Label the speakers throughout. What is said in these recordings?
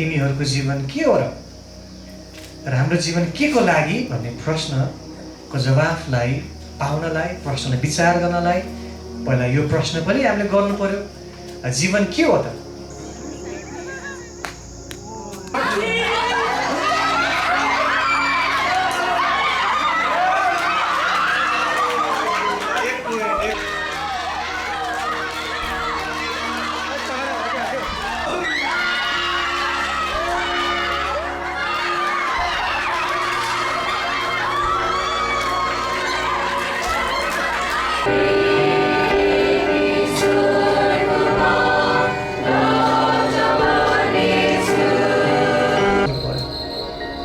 Speaker 1: तिमीहरूको जीवन के हो र हाम्रो जीवन के को लागि भन्ने प्रश्नको जवाफलाई पाउनलाई, प्रश्नलाई विचार गर्नलाई पहिला यो प्रश्न पनि हामीले गर्नु पर्यो, जीवन के हो त?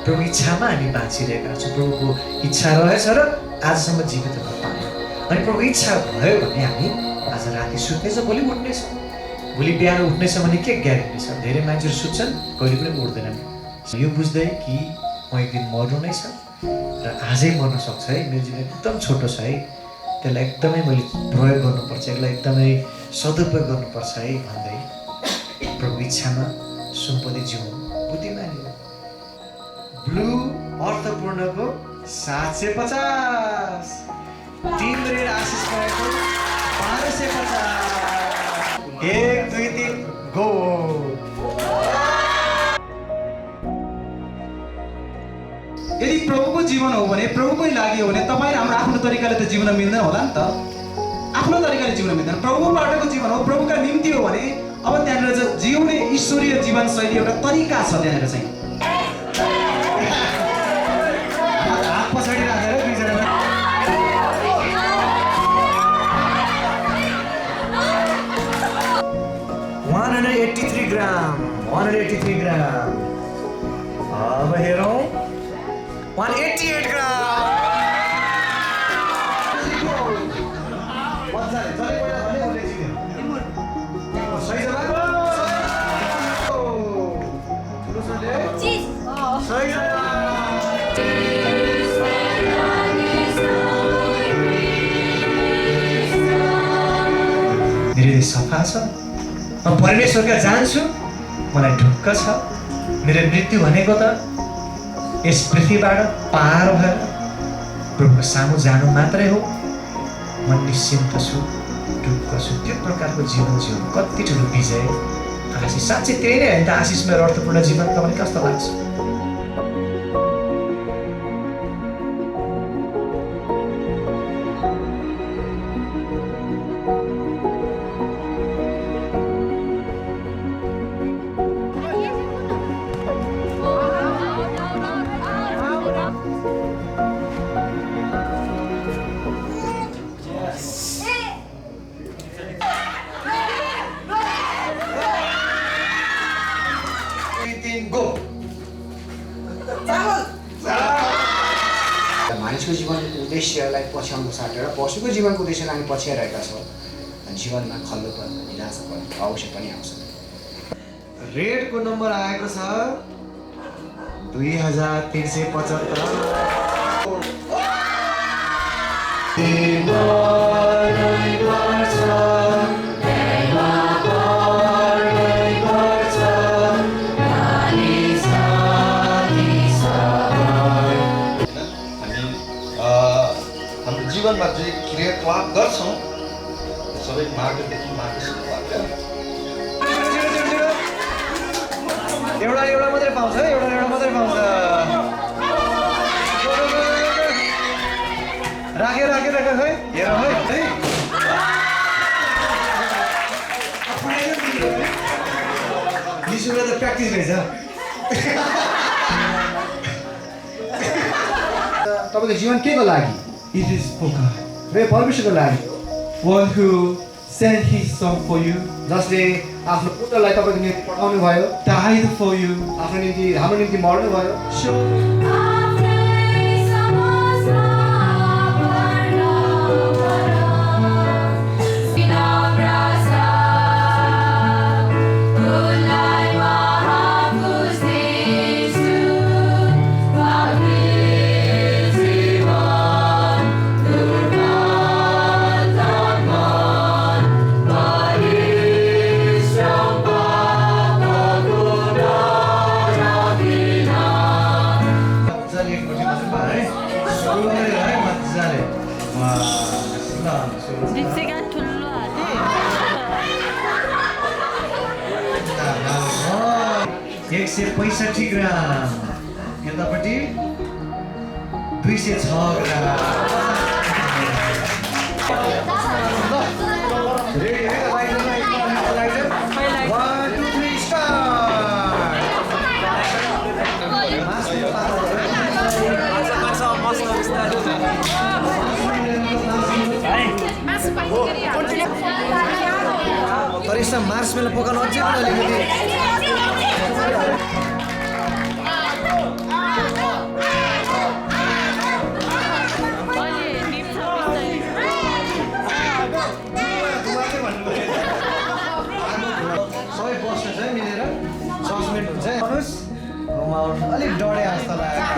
Speaker 1: प्रभु इच्छामा हामी बाँचिरहेका छौँ। प्रभुको इच्छा रहेछ र आजसम्म जीवित हुन पायौँ। अनि प्रभु इच्छा भयो भने हामी आज राति सुत्नेछ, भोलि उठ्नेछ। भोलि बिहान उठ्नेछ भने के ग्यारेन्टी छ? धेरै मान्छेहरू सुत्छन्, कहिले पनि उठ्दैनन्। यो बुझ्दै कि म एक दिन मर्नु नै छ र आजै मर्न सक्छ है, मेरो जीवन एकदम छोटो छ है, त्यसलाई एकदमै मैले प्रयोग गर्नुपर्छ, यसलाई एकदमै सदुपयोग गर्नुपर्छ है भन्दै प्रभु इच्छामा सुम्पदै जिउनु बुद्धिमानी हो। ब्लू अर्थपूर्णको 750, टिम रेड आशिष भएको 1250, 1 2 3 गो।
Speaker 2: यदि प्रभुको जीवन हो भने, प्रभुकै लागि हो भने तपाईँ हाम्रो आफ्नो तरिकाले त जिउन मिल्दैन होला नि त। आफ्नो तरिकाले जिउन मिल्दैन। प्रभुबाटको जीवन हो, प्रभुका निम्ति हो भने अब त्यहाँनिर चाहिँ जिउने ईश्वरीय जीवनशैली एउटा तरिका छ। त्यहाँनिर चाहिँ हात पछाडि राखेर दुईजना
Speaker 1: 183 ग्राम, 183 ग्राम। अब हेरौँ 188 ग्राम। सही जवाब। सही हृदय सफा छ, म परमेश्वरका जान्छु, मलाई ढुक्क छ। मेरो मृत्यु भनेको त यस पृथ्वीबाट पार भएर प्रभुको सामु जानु मात्रै हो। म निश्चिन्त छु, ढुक्क छु। त्यो प्रकारको जीवन जिउनु कति ठुलो विजय, आशिष। साँच्चै त्यही नै होइन त आशिषमा अर्थपूर्ण जीवन। तपाईँलाई कस्तो लाग्छ?
Speaker 3: मानिसको जीवनको उद्देश्यलाई पछ्याउनु साटेर पशुको जीवनको उद्देश्यलाई हामी पछ्याइरहेका छौँ। जीवनमा खल्लोपन, निराशापन अवश्य पनि आउँछ।
Speaker 1: रेडको नम्बर आएको छ 2375।
Speaker 4: जीवनमा चाहिँ क्रियाकलाप गर्छौँ सबै मार्गदेखि मार्गसम्म
Speaker 1: एउटा मात्रै पाउँछ है, एउटा मात्रै पाउँछ। राखे खै हेर है। यीशुले त प्र्याक्टिस रहेछ।
Speaker 3: तपाईँको जीवन के को लागि?
Speaker 2: It is for God.
Speaker 3: परमेश्वरको लागि।
Speaker 2: One who sent his son for you,
Speaker 3: जसले आफ्नो पुत्रलाई तपाईँको निम्ति पठाउनु भयो,
Speaker 2: died for you,
Speaker 3: आफ्नो निम्ति हाम्रो निम्ति मर्नु भयो।
Speaker 1: 165 ग्राम, यतापट्टि 206 ग्राम। रेडी है लाइटर? 1 2 3 स्टार्ट। तर यसमा मार्समेलो पकाउनु अझै पनि अलिकति सबै बस्नु चाहिँ मिलेर जजमेन्ट हुन्छ हेर्नुहोस् अलिक डढे जस्तो लाग्यो।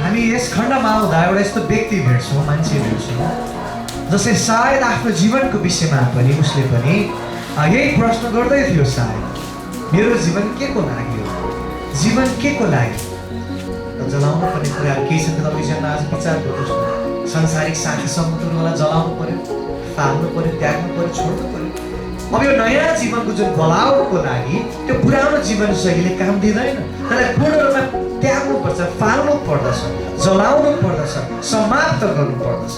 Speaker 1: हामी यस खण्डमा आउँदा एउटा यस्तो व्यक्ति भेट्छौँ, मान्छे भेट्छौँ जसले सायद आफ्नो जीवनको विषयमा पनि उसले पनि यही प्रश्न गर्दै थियो, सायद मेरो जीवन के को लागि हो, जीवन के को लागि। जलाउनु पर्ने कुराहरू केही छ भने तपाईँसँग आज विचार गर्नुहोस् न। सांसारिक साथी सम्बन्धहरूलाई जलाउनु पर्यो, फाल्नु पर्यो, त्याग्नु पर्यो, छोड्नु पर्यो। अब यो नयाँ जीवनको जुन बलाउको लागि त्यो पुरानो जीवनशैलीले काम दिँदैन। त्यसलाई पूर्ण रूपमा त्याग्नुपर्छ, फाल्नु पर्दछ, जलाउनु पर्दछ, समाप्त गर्नु पर्दछ।